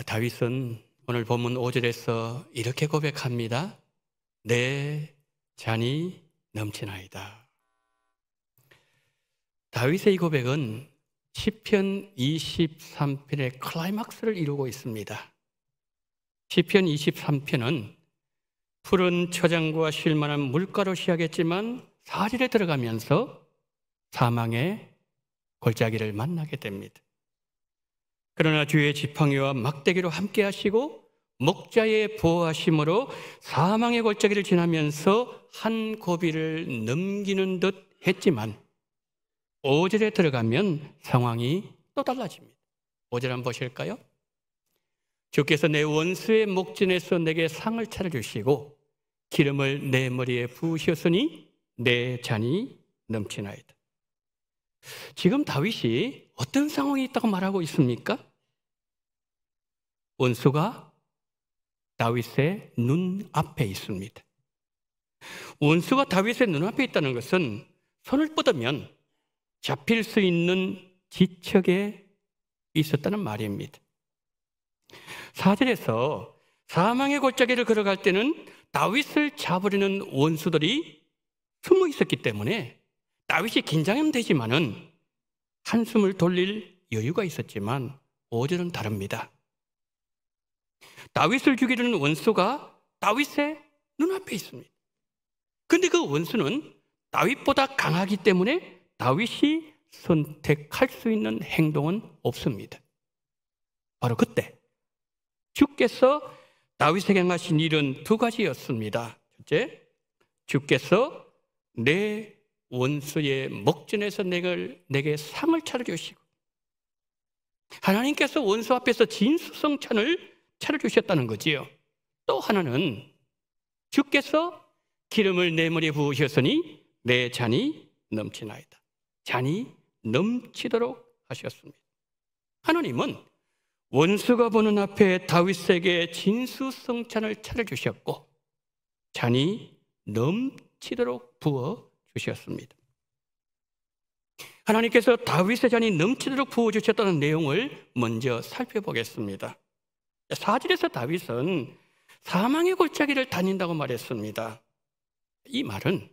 다윗은 오늘 본문 5절에서 이렇게 고백합니다. 내 잔이 넘치나이다. 다윗의 이 고백은 시편 23편의 클라이막스를 이루고 있습니다. 시편 23편은 푸른 초장과 쉴만한 물가로 시작했지만 4절에 들어가면서 사망의 골짜기를 만나게 됩니다. 그러나 주의 지팡이와 막대기로 함께 하시고 목자의 보호하심으로 사망의 골짜기를 지나면서 한 고비를 넘기는 듯 했지만 5절에 들어가면 상황이 또 달라집니다. 5절 한번 보실까요? 주께서 내 원수의 목전에서 내게 상을 차려주시고 기름을 내 머리에 부으셨으니 내 잔이 넘치나이다. 지금 다윗이 어떤 상황이 있다고 말하고 있습니까? 원수가 다윗의 눈앞에 있습니다. 원수가 다윗의 눈앞에 있다는 것은 손을 뻗으면 잡힐 수 있는 지척에 있었다는 말입니다. 4절에서 사망의 골짜기를 걸어갈 때는 다윗을 잡으려는 원수들이 숨어 있었기 때문에 다윗이 긴장하면 되지만은 한숨을 돌릴 여유가 있었지만 5절은 다릅니다. 다윗을 죽이려는 원수가 다윗의 눈앞에 있습니다. 그런데 그 원수는 다윗보다 강하기 때문에 다윗이 선택할 수 있는 행동은 없습니다. 바로 그때 주께서 다윗에게 행하신 일은 두 가지였습니다. 첫째, 주께서 내 원수의 목전에서 내게 상을 차려주시고, 하나님께서 원수 앞에서 진수성찬을 차려주셨다는 거지요. 또 하나는 주께서 기름을 내 머리에 부으셨으니 내 잔이 넘치나이다. 잔이 넘치도록 하셨습니다. 하나님은 원수가 보는 앞에 다윗에게 진수성찬을 차려주셨고 잔이 넘치도록 부어주셨습니다. 하나님께서 다윗의 잔이 넘치도록 부어주셨다는 내용을 먼저 살펴보겠습니다. 4절에서 다윗은 사망의 골짜기를 다닌다고 말했습니다. 이 말은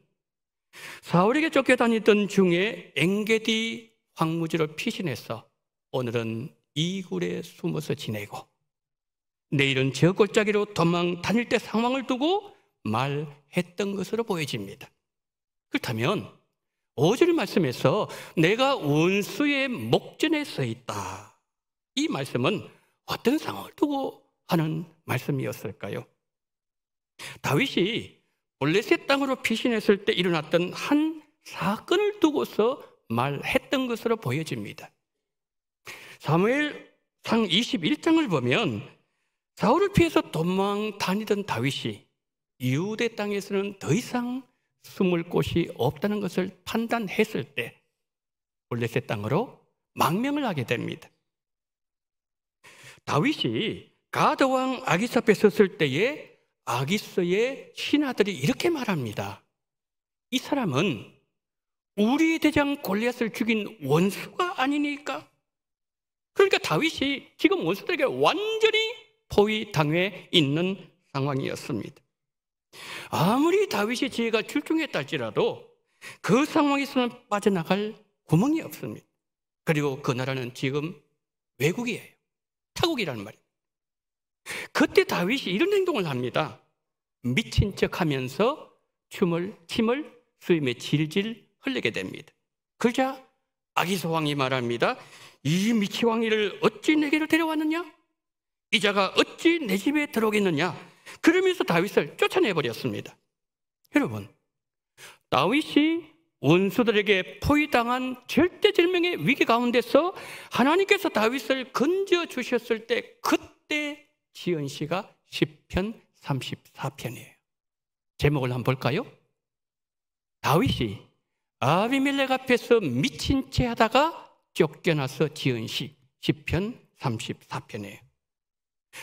사울에게 쫓겨다니던 중에 엔게디 황무지로 피신해서 오늘은 이 굴에 숨어서 지내고 내일은 저 골짜기로 도망 다닐 때 상황을 두고 말했던 것으로 보여집니다. 그렇다면 5절 말씀에서 내가 원수의 목전에 서 있다, 이 말씀은 어떤 상황을 두고 하는 말씀이었을까요? 다윗이 블레셋 땅으로 피신했을 때 일어났던 한 사건을 두고서 말했던 것으로 보여집니다. 사무엘상 21장을 보면 사울을 피해서 도망 다니던 다윗이 유대 땅에서는 더 이상 숨을 곳이 없다는 것을 판단했을 때 블레셋 땅으로 망명을 하게 됩니다. 다윗이 가드 왕 아기스 앞에 섰을 때에 아기스의 신하들이 이렇게 말합니다. 이 사람은 우리 대장 골리앗을 죽인 원수가 아니니까? 그러니까 다윗이 지금 원수들에게 완전히 포위당해 있는 상황이었습니다. 아무리 다윗의 지혜가 출중했다 할지라도 그 상황에서는 빠져나갈 구멍이 없습니다. 그리고 그 나라는 지금 외국이에요. 타국이라는 말이에요. 그때 다윗이 이런 행동을 합니다. 미친 척하면서 침을 수임에 질질 흘리게 됩니다. 그러자 아기스 왕이 말합니다. 이 미치광이를 어찌 내게로 데려왔느냐? 이 자가 어찌 내 집에 들어오겠느냐? 그러면서 다윗을 쫓아내버렸습니다. 여러분, 다윗이 원수들에게 포위당한 절대절명의 위기 가운데서 하나님께서 다윗을 건져주셨을 때 그때 지은 시가 시편 34편이에요. 제목을 한번 볼까요? 다윗이 아비멜렉 앞에서 미친 채 하다가 쫓겨나서 지은 시 시편 34편이에요.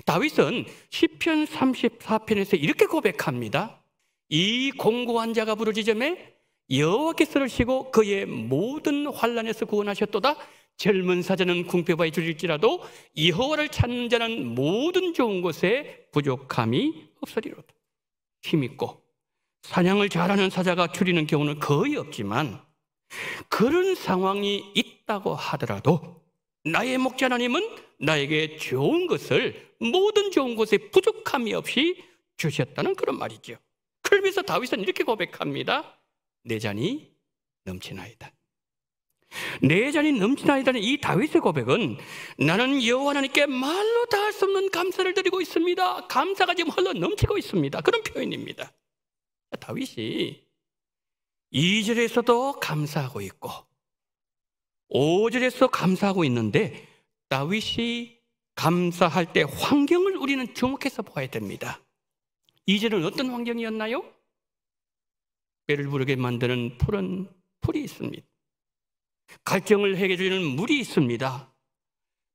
다윗은 시편 34편에서 이렇게 고백합니다. 이 공고한 자가 부르짖음에 여호와께서 들으시고 그의 모든 환난에서 구원하셨도다. 젊은 사자는 궁핍하여 줄일지라도 여호와를 찾는 자는 모든 좋은 것에 부족함이 없으리로다. 힘있고 사냥을 잘하는 사자가 줄이는 경우는 거의 없지만 그런 상황이 있다고 하더라도 나의 목자 하나님은 나에게 좋은 것을, 모든 좋은 것에 부족함이 없이 주셨다는 그런 말이죠. 그러면서 다윗은 이렇게 고백합니다. 내 잔이 넘치나이다. 내 잔이 넘치나이다는 이 다윗의 고백은 나는 여호와 하나님께 말로 다 할 수 없는 감사를 드리고 있습니다. 감사가 지금 흘러 넘치고 있습니다. 그런 표현입니다. 다윗이 2절에서도 감사하고 있고 5절에서 감사하고 있는데 다윗이 감사할 때 환경을 우리는 주목해서 봐야 됩니다. 2절은 어떤 환경이었나요? 배를 부르게 만드는 푸른 풀이 있습니다. 갈증을 해결해주는 물이 있습니다.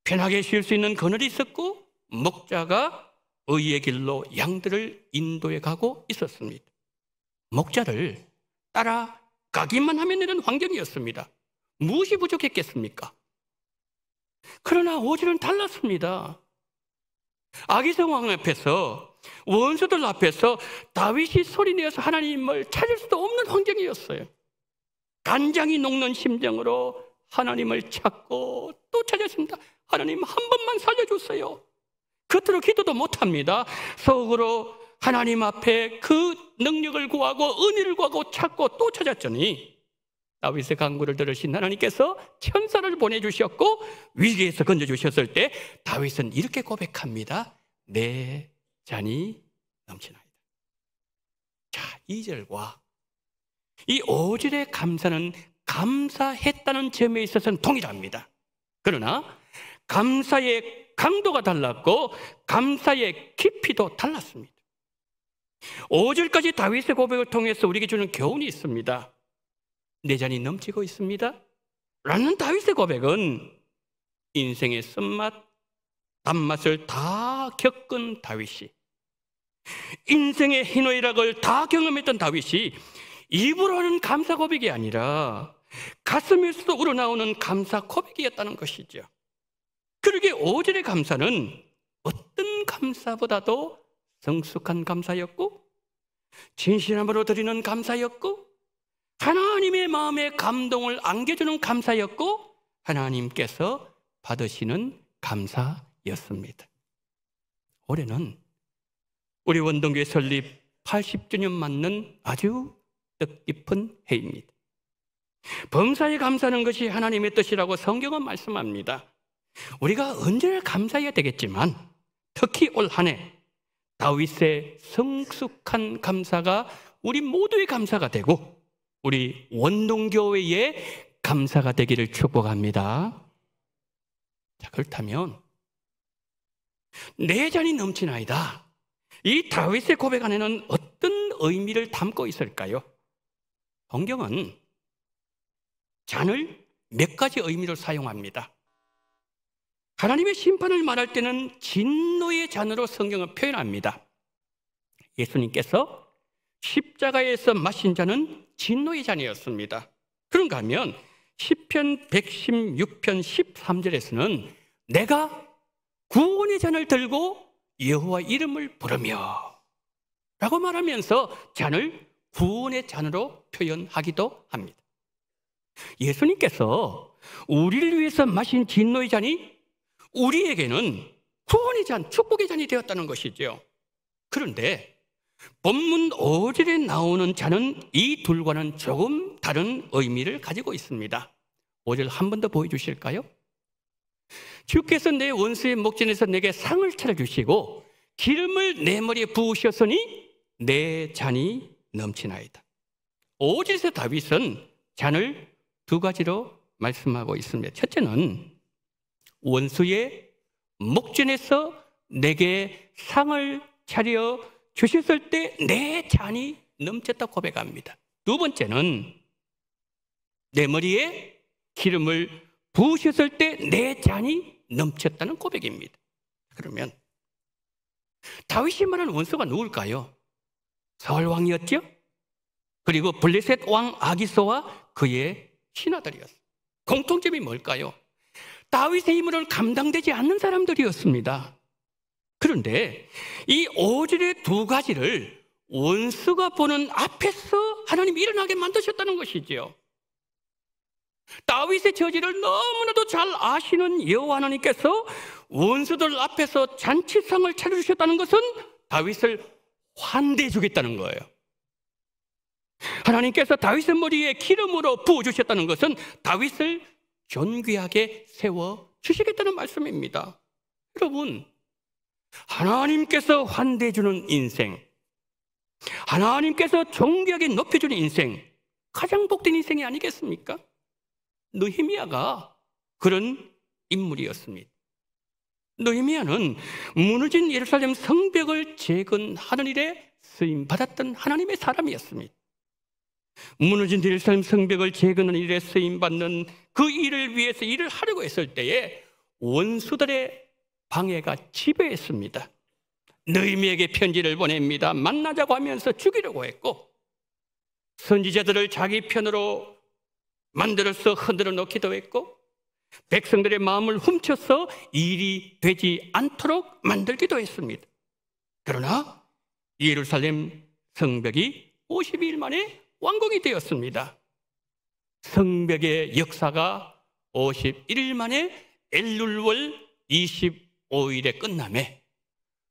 편하게 쉴 수 있는 그늘이 있었고 목자가 의의 길로 양들을 인도해 가고 있었습니다. 목자를 따라가기만 하면 되는 환경이었습니다. 무엇이 부족했겠습니까? 그러나 5절은 달랐습니다. 아기성 왕 앞에서, 원수들 앞에서 다윗이 소리내어서 하나님을 찾을 수도 없는 환경이었어요. 간장이 녹는 심정으로 하나님을 찾고 또 찾았습니다. 하나님 한 번만 살려주세요. 겉으로 기도도 못합니다. 속으로 하나님 앞에 그 능력을 구하고 은혜를 구하고 찾고 또 찾았더니 다윗의 간구를 들으신 하나님께서 천사를 보내주셨고 위기에서 건져주셨을 때 다윗은 이렇게 고백합니다. 내 잔이 넘치나이다. 자, 2절과 이 5절의 감사는 감사했다는 점에 있어서는 동일합니다. 그러나 감사의 강도가 달랐고 감사의 깊이도 달랐습니다. 5절까지 다윗의 고백을 통해서 우리에게 주는 교훈이 있습니다. 내 잔이 넘치고 있습니다 라는 다윗의 고백은 인생의 쓴맛, 단맛을 다 겪은 다윗이, 인생의 희노애락을 다 경험했던 다윗이 입으로 하는 감사 고백이 아니라 가슴에서도 우러나오는 감사 고백이었다는 것이죠. 그러기에 5절의 감사는 어떤 감사보다도 성숙한 감사였고 진실함으로 드리는 감사였고 하나님의 마음에 감동을 안겨주는 감사였고 하나님께서 받으시는 감사였습니다. 올해는 우리 원동교회 설립 80주년 맞는 아주 뜻깊은 해입니다. 범사에 감사하는 것이 하나님의 뜻이라고 성경은 말씀합니다. 우리가 언제나 감사해야 되겠지만 특히 올 한 해 다윗의 성숙한 감사가 우리 모두의 감사가 되고 우리 원동교회의 감사가 되기를 축복합니다. 자, 그렇다면 내 잔이 넘치나이다. 이 다윗의 고백 안에는 어떤 의미를 담고 있을까요? 성경은 잔을 몇 가지 의미로 사용합니다. 하나님의 심판을 말할 때는 진노의 잔으로 성경은 표현합니다. 예수님께서 십자가에서 마신 잔은 진노의 잔이었습니다. 그런가 하면 시편 116편 13절에서는 내가 구원의 잔을 들고 여호와 이름을 부르며 라고 말하면서 잔을 구원의 잔으로 표현하기도 합니다. 예수님께서 우리를 위해서 마신 진노의 잔이 우리에게는 구원의 잔, 축복의 잔이 되었다는 것이죠. 그런데 본문 5절에 나오는 잔은 이 둘과는 조금 다른 의미를 가지고 있습니다. 5절 한 번 더 보여주실까요? 주께서 내 원수의 목전에서 내게 상을 차려주시고 기름을 내 머리에 부으셨으니 내 잔이 넘치나이다. 5절에서 다윗은 잔을 두 가지로 말씀하고 있습니다. 첫째는 원수의 목전에서 내게 상을 차려 주셨을 때 내 잔이 넘쳤다 고백합니다. 두 번째는 내 머리에 기름을 부으셨을 때 내 잔이 넘쳤다는 고백입니다. 그러면 다윗이 말하는 원수가 누굴까요? 사울 왕이었죠? 그리고 블레셋 왕 아기소와 그의 신하들이었어요. 공통점이 뭘까요? 다윗의 힘으로는 감당되지 않는 사람들이었습니다. 그런데 이 오절의 두 가지를 원수가 보는 앞에서 하나님이 일어나게 만드셨다는 것이지요. 다윗의 저지를 너무나도 잘 아시는 여호와 하나님께서 원수들 앞에서 잔치상을 차려주셨다는 것은 다윗을 환대해 주겠다는 거예요. 하나님께서 다윗의 머리에 기름으로 부어주셨다는 것은 다윗을 존귀하게 세워주시겠다는 말씀입니다. 여러분, 하나님께서 환대해 주는 인생, 하나님께서 존귀하게 높여주는 인생, 가장 복된 인생이 아니겠습니까? 느헤미야가 그런 인물이었습니다. 느헤미야는 무너진 예루살렘 성벽을 재건하는 일에 쓰임받았던 하나님의 사람이었습니다. 무너진 예루살렘 성벽을 재건하는 일에 쓰임받는 그 일을 위해서 일을 하려고 했을 때에 원수들의 방해가 지배했습니다. 느헤미야에게 편지를 보냅니다. 만나자고 하면서 죽이려고 했고, 선지자들을 자기 편으로 만들어서 흔들어 놓기도 했고, 백성들의 마음을 훔쳐서 일이 되지 않도록 만들기도 했습니다. 그러나 예루살렘 성벽이 52일 만에 완공이 되었습니다. 성벽의 역사가 51일 만에 엘룰월 25일에 끝남에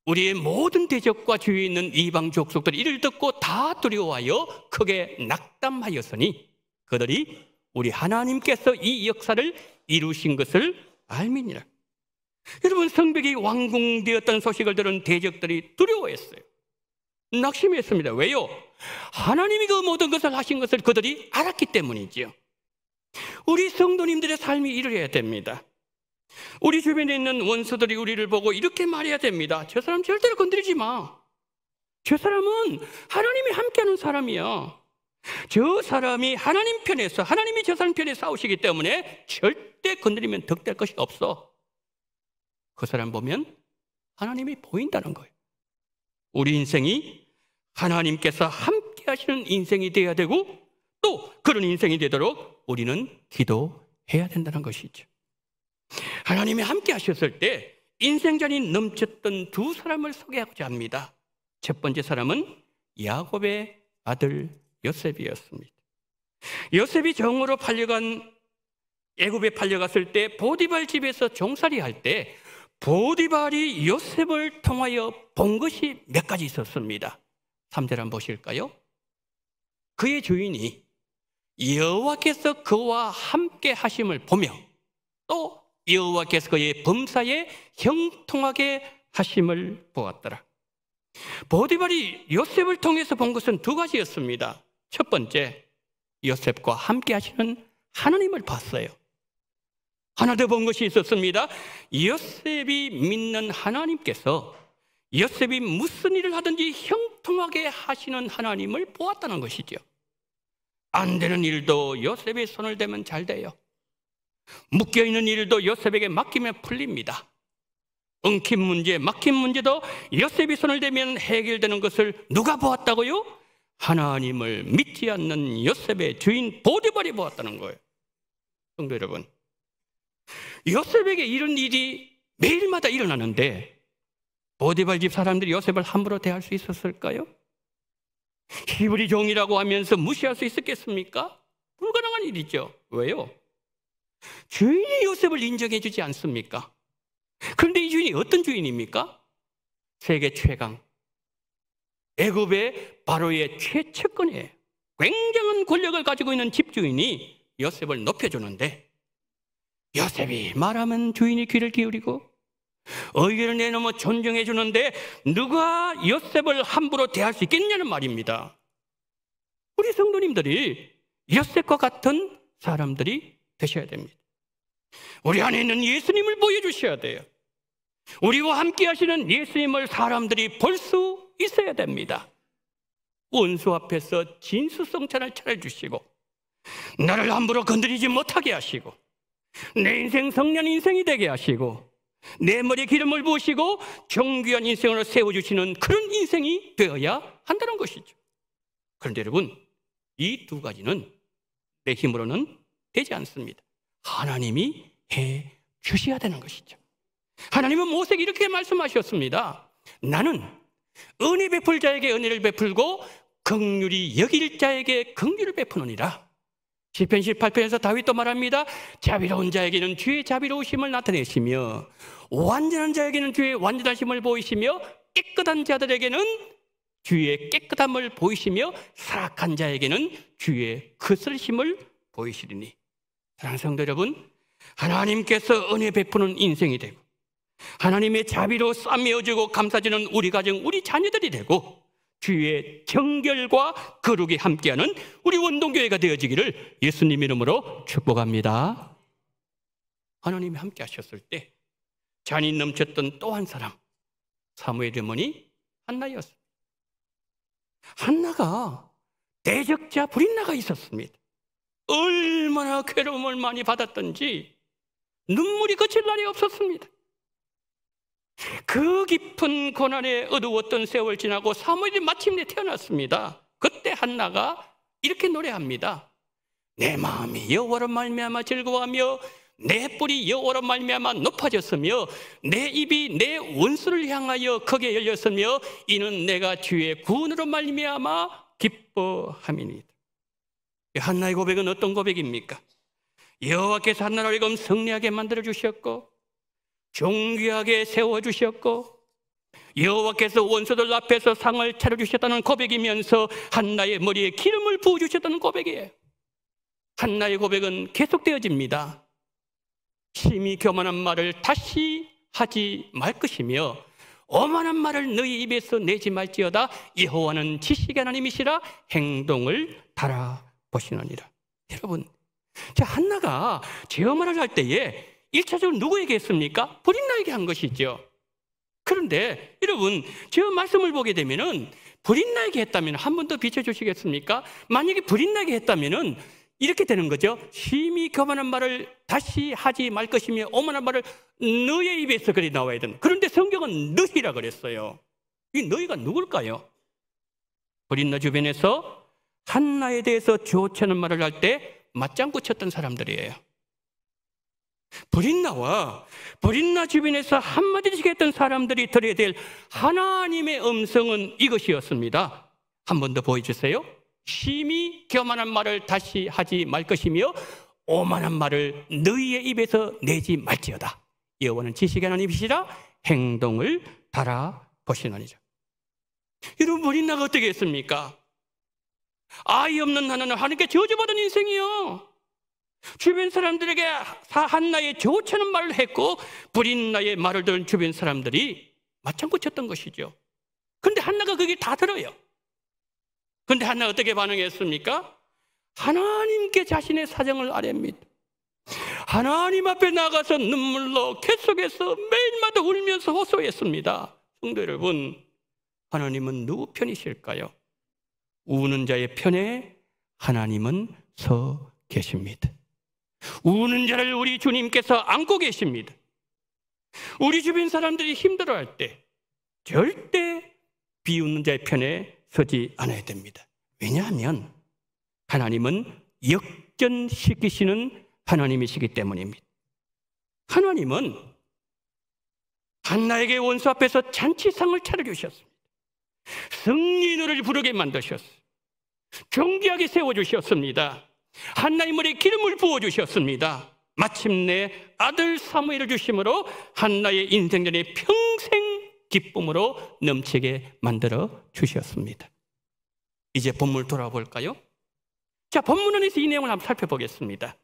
우리의 모든 대적과 주위에 있는 이방 족속들이 이를 듣고 다 두려워하여 크게 낙담하였으니 그들이 우리 하나님께서 이 역사를 이루신 것을 알미니라. 여러분, 성벽이 완공되었다는 소식을 들은 대적들이 두려워했어요. 낙심했습니다. 왜요? 하나님이 그 모든 것을 하신 것을 그들이 알았기 때문이지요. 우리 성도님들의 삶이 이래야 됩니다. 우리 주변에 있는 원수들이 우리를 보고 이렇게 말해야 됩니다. 저 사람 절대로 건드리지 마. 저 사람은 하나님이 함께하는 사람이야. 저 사람이 하나님 편에서, 하나님이 저 사람 편에 싸우시기 때문에 절대 건드리면 덕될 것이 없어. 그 사람 보면 하나님이 보인다는 거예요. 우리 인생이 하나님께서 함께 하시는 인생이 되어야 되고, 또 그런 인생이 되도록 우리는 기도해야 된다는 것이죠. 하나님이 함께 하셨을 때 인생전이 넘쳤던 두 사람을 소개하고자 합니다. 첫 번째 사람은 야곱의 아들 요셉이었습니다. 요셉이 정으로 애굽에 팔려갔을 때 보디발 집에서 종살이 할 때 보디발이 요셉을 통하여 본 것이 몇 가지 있었습니다. 3절 한번 보실까요? 그의 주인이 여호와께서 그와 함께 하심을 보며 또 여호와께서 그의 범사에 형통하게 하심을 보았더라. 보디발이 요셉을 통해서 본 것은 두 가지였습니다. 첫 번째, 요셉과 함께 하시는 하나님을 봤어요. 하나 더 본 것이 있었습니다. 요셉이 믿는 하나님께서 요셉이 무슨 일을 하든지 형통하게 하시는 하나님을 보았다는 것이죠. 안 되는 일도 요셉의 손을 대면 잘 돼요. 묶여있는 일도 요셉에게 맡기면 풀립니다. 엉킨 문제, 막힌 문제도 요셉이 손을 대면 해결되는 것을 누가 보았다고요? 하나님을 믿지 않는 요셉의 주인 보디발이 보았다는 거예요. 성도 여러분, 요셉에게 이런 일이 매일마다 일어나는데 보디발 집 사람들이 요셉을 함부로 대할 수 있었을까요? 히브리 종이라고 하면서 무시할 수 있었겠습니까? 불가능한 일이죠. 왜요? 주인이 요셉을 인정해 주지 않습니까? 그런데 이 주인이 어떤 주인입니까? 세계 최강, 애굽의 바로의 최측근이에요. 굉장한 권력을 가지고 있는 집주인이 요셉을 높여주는데, 요셉이 말하면 주인이 귀를 기울이고 의견을 내놓으면 존중해 주는데 누가 요셉을 함부로 대할 수 있겠냐는 말입니다. 우리 성도님들이 요셉과 같은 사람들이 되셔야 됩니다. 우리 안에 있는 예수님을 보여주셔야 돼요. 우리와 함께 하시는 예수님을 사람들이 볼 수 있어야 됩니다. 원수 앞에서 진수성찬을 차려주시고 나를 함부로 건드리지 못하게 하시고 내 인생 성년 인생이 되게 하시고 내 머리에 기름을 부으시고 정귀한 인생으로 세워주시는 그런 인생이 되어야 한다는 것이죠. 그런데 여러분, 이 두 가지는 내 힘으로는 되지 않습니다. 하나님이 해 주셔야 되는 것이죠. 하나님은 모세에게 이렇게 말씀하셨습니다. 나는 은혜 베풀 자에게 은혜를 베풀고 긍휼히 여길 자에게 긍휼을 베푸느니라. 시편 18편에서 다윗도 말합니다. 자비로운 자에게는 주의 자비로우심을 나타내시며 완전한 자에게는 주의 완전하심을 보이시며 깨끗한 자들에게는 주의 깨끗함을 보이시며 사악한 자에게는 주의 거스르심을 보이시리니. 사랑하는 성도 여러분, 하나님께서 은혜 베푸는 인생이 되고 하나님의 자비로 싸매어주고 감싸주는 우리 가정, 우리 자녀들이 되고 주의 정결과 거룩이 함께하는 우리 원동교회가 되어지기를 예수님 이름으로 축복합니다. 하나님이 함께 하셨을 때 잔이 넘쳤던 또 한 사람, 사무엘의 어머니 한나였습니다. 한나가 대적자 브릿나가 있었습니다. 얼마나 괴로움을 많이 받았던지 눈물이 그칠 날이 없었습니다. 그 깊은 고난에 어두웠던 세월 지나고 사무엘이 마침내 태어났습니다. 그때 한나가 이렇게 노래합니다. 내 마음이 여호와로 말미암아 즐거워하며 내 뿔이 여호와로 말미암아 높아졌으며 내 입이 내 원수를 향하여 크게 열렸으며 이는 내가 주의 구원으로 말미암아 기뻐함이니이다. 한나의 고백은 어떤 고백입니까? 여호와께서 한나를 하여금 승리하게 만들어 주셨고 존귀하게 세워주셨고 여호와께서 원수들 앞에서 상을 차려주셨다는 고백이면서 한나의 머리에 기름을 부어주셨다는 고백이에요. 한나의 고백은 계속되어집니다. 심히 교만한 말을 다시 하지 말 것이며 오만한 말을 너희 입에서 내지 말지어다. 여호와는 지식의 하나님이시라 행동을 달아보시느니라. 여러분, 한나가 제어말을 할 때에 1차적으로 누구에게 했습니까? 브릿나에게 한 것이죠. 그런데 여러분, 저 말씀을 보게 되면은 브릿나에게 했다면 한 번 더 비춰주시겠습니까? 만약에 브릿나에게 했다면은 이렇게 되는 거죠. 심히 교만한 말을 다시 하지 말 것이며 오만한 말을 너의 입에서 그리 나와야 된다. 그런데 성경은 너희라 그랬어요. 이 너희가 누굴까요? 브릿나 주변에서 한나에 대해서 좋지 않은 말을 할 때 맞장구 쳤던 사람들이에요. 브릿나와 브릿나 주변에서 한마디씩 했던 사람들이 들어야 될 하나님의 음성은 이것이었습니다. 한 번 더 보여주세요. 심히 교만한 말을 다시 하지 말 것이며 오만한 말을 너희의 입에서 내지 말지어다. 여호와는 지식의 하나님이시라 행동을 달아보시느니라. 여러분, 브릿나가 어떻게 했습니까? 아이 없는 하나는 하나님께 저주받은 인생이요. 주변 사람들에게 한나의 좋지 않은 말을 했고 브릿나의 말을 들은 주변 사람들이 맞장구 쳤던 것이죠. 그런데 한나가 그게 다 들어요. 그런데 한나가 어떻게 반응했습니까? 하나님께 자신의 사정을 아뢰입니다. 하나님 앞에 나가서 눈물로 캣속에서 매일마다 울면서 호소했습니다. 성도 여러분, 하나님은 누구 편이실까요? 우는 자의 편에 하나님은 서 계십니다. 우는 자를 우리 주님께서 안고 계십니다. 우리 주변 사람들이 힘들어할 때 절대 비웃는 자의 편에 서지 않아야 됩니다. 왜냐하면 하나님은 역전시키시는 하나님이시기 때문입니다. 하나님은 한나에게 원수 앞에서 잔치상을 차려주셨습니다. 승리 노래를 부르게 만드셨어요. 존귀하게 세워주셨습니다. 한나의 머리에 기름을 부어주셨습니다. 마침내 아들 사무엘을 주심으로 한나의 인생전에 평생 기쁨으로 넘치게 만들어 주셨습니다. 이제 본문 돌아볼까요? 자, 본문 안에서 이 내용을 한번 살펴보겠습니다.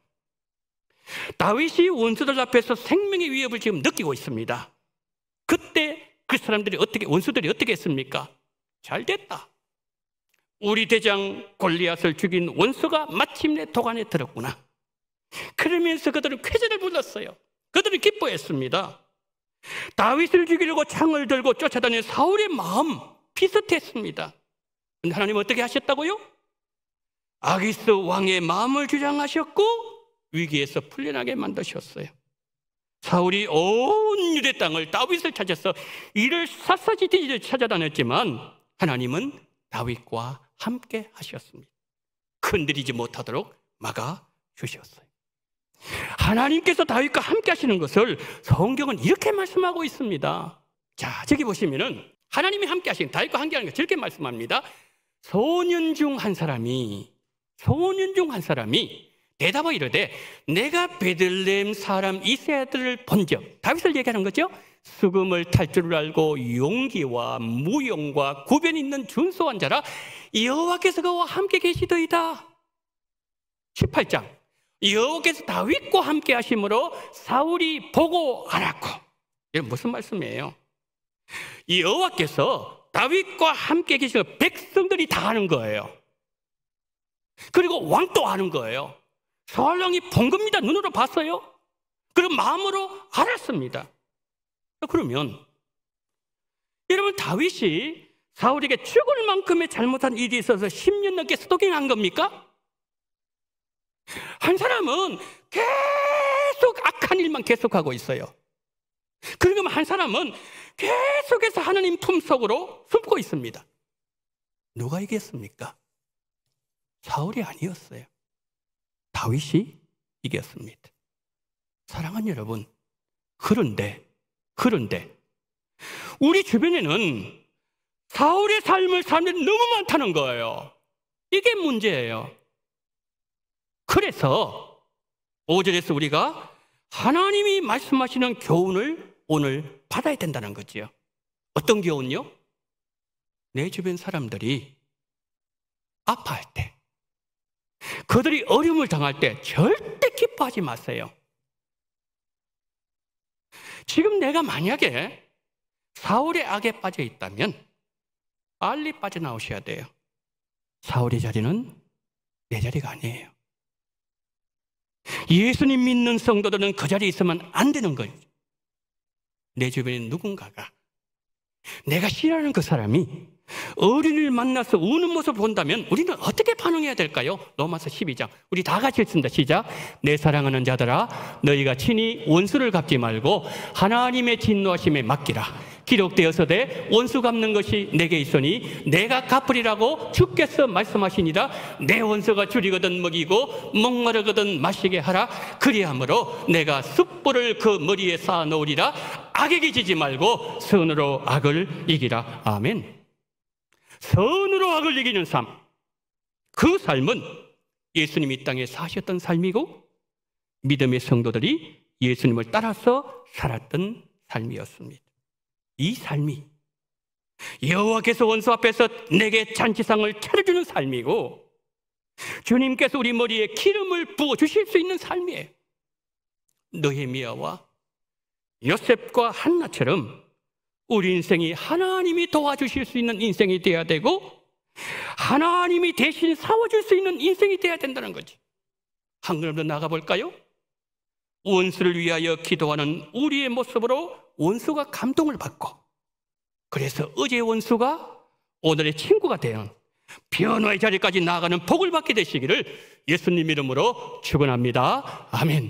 다윗이 원수들 앞에서 생명의 위협을 지금 느끼고 있습니다. 그때 그 사람들이 원수들이 어떻게 했습니까? 잘 됐다. 우리 대장 골리앗을 죽인 원수가 마침내 도관에 들었구나. 그러면서 그들은 쾌재를 불렀어요. 그들은 기뻐했습니다. 다윗을 죽이려고 창을 들고 쫓아다니는 사울의 마음 비슷했습니다. 그런데 하나님은 어떻게 하셨다고요? 아기스 왕의 마음을 주장하셨고 위기에서 풀려나게 만드셨어요. 사울이 온 유대 땅을 다윗을 찾아서 이를 샅샅이 뒤져 찾아다녔지만 하나님은 다윗과 함께 하셨습니다. 건드리지 못하도록 막아주셨어요. 하나님께서 다윗과 함께 하시는 것을 성경은 이렇게 말씀하고 있습니다. 자, 저기 보시면은 하나님이 함께 하시는, 다윗과 함께 하는 것 저렇게 말씀합니다. 소년 중 한 사람이 대답하여 이르되 내가 베들레헴 사람 이새의 아들을 본즉, 다윗을 얘기하는 거죠. 수금을 탈 줄 알고 용기와 무용과 구변 있는 준수한 자라, 여호와께서 그와 함께 계시더이다. 18장, 여호와께서 다윗과 함께 하심으로 사울이 보고 알았고. 이게 무슨 말씀이에요? 여호와께서 다윗과 함께 계시고 백성들이 다 아는 거예요. 그리고 왕도 아는 거예요. 사울왕이 본 겁니다. 눈으로 봤어요. 그리고 마음으로 알았습니다. 그러면 여러분, 다윗이 사울에게 죽을 만큼의 잘못한 일이 있어서 10년 넘게 스토킹한 겁니까? 한 사람은 계속 악한 일만 계속하고 있어요. 그러면 한 사람은 계속해서 하나님 품속으로 숨고 있습니다. 누가 이겼습니까? 사울이 아니었어요. 다윗이 이겼습니다. 사랑하는 여러분, 그런데 우리 주변에는 사울의 삶을 사는 데 너무 많다는 거예요. 이게 문제예요. 그래서 5절에서 우리가 하나님이 말씀하시는 교훈을 오늘 받아야 된다는 거지요. 어떤 교훈요? 내 주변 사람들이 아파할 때, 그들이 어려움을 당할 때 절대 기뻐하지 마세요. 지금 내가 만약에 사울의 악에 빠져 있다면 빨리 빠져나오셔야 돼요. 사울의 자리는 내 자리가 아니에요. 예수님 믿는 성도들은 그 자리에 있으면 안 되는 거예요. 내 주변에 누군가가, 내가 싫어하는 그 사람이 어린이를 만나서 우는 모습을 본다면 우리는 어떻게 반응해야 될까요? 로마서 12장, 우리 다 같이 읽습니다. 시작. 내 사랑하는 자들아, 너희가 친히 원수를 갚지 말고 하나님의 진노하심에 맡기라. 기록되어서되 원수 갚는 것이 내게 있으니 내가 갚으리라고 주께서 말씀하시니라. 내 원수가 줄이거든 먹이고 목마르거든 마시게 하라. 그리함으로 내가 숯불을 그 머리에 쌓아 놓으리라. 악에게 지지 말고 선으로 악을 이기라. 아멘. 선으로 악을 이기는 삶, 그 삶은 예수님이 이 땅에 사셨던 삶이고 믿음의 성도들이 예수님을 따라서 살았던 삶이었습니다. 이 삶이 여호와께서 원수 앞에서 내게 잔치상을 차려주는 삶이고 주님께서 우리 머리에 기름을 부어주실 수 있는 삶이에요. 느헤미야와 요셉과 한나처럼 우리 인생이 하나님이 도와주실 수 있는 인생이 되어야 되고 하나님이 대신 싸워줄 수 있는 인생이 되어야 된다는 거지. 한 걸음 더 나가볼까요? 원수를 위하여 기도하는 우리의 모습으로 원수가 감동을 받고, 그래서 어제의 원수가 오늘의 친구가 되는 변화의 자리까지 나아가는 복을 받게 되시기를 예수님 이름으로 축원합니다. 아멘.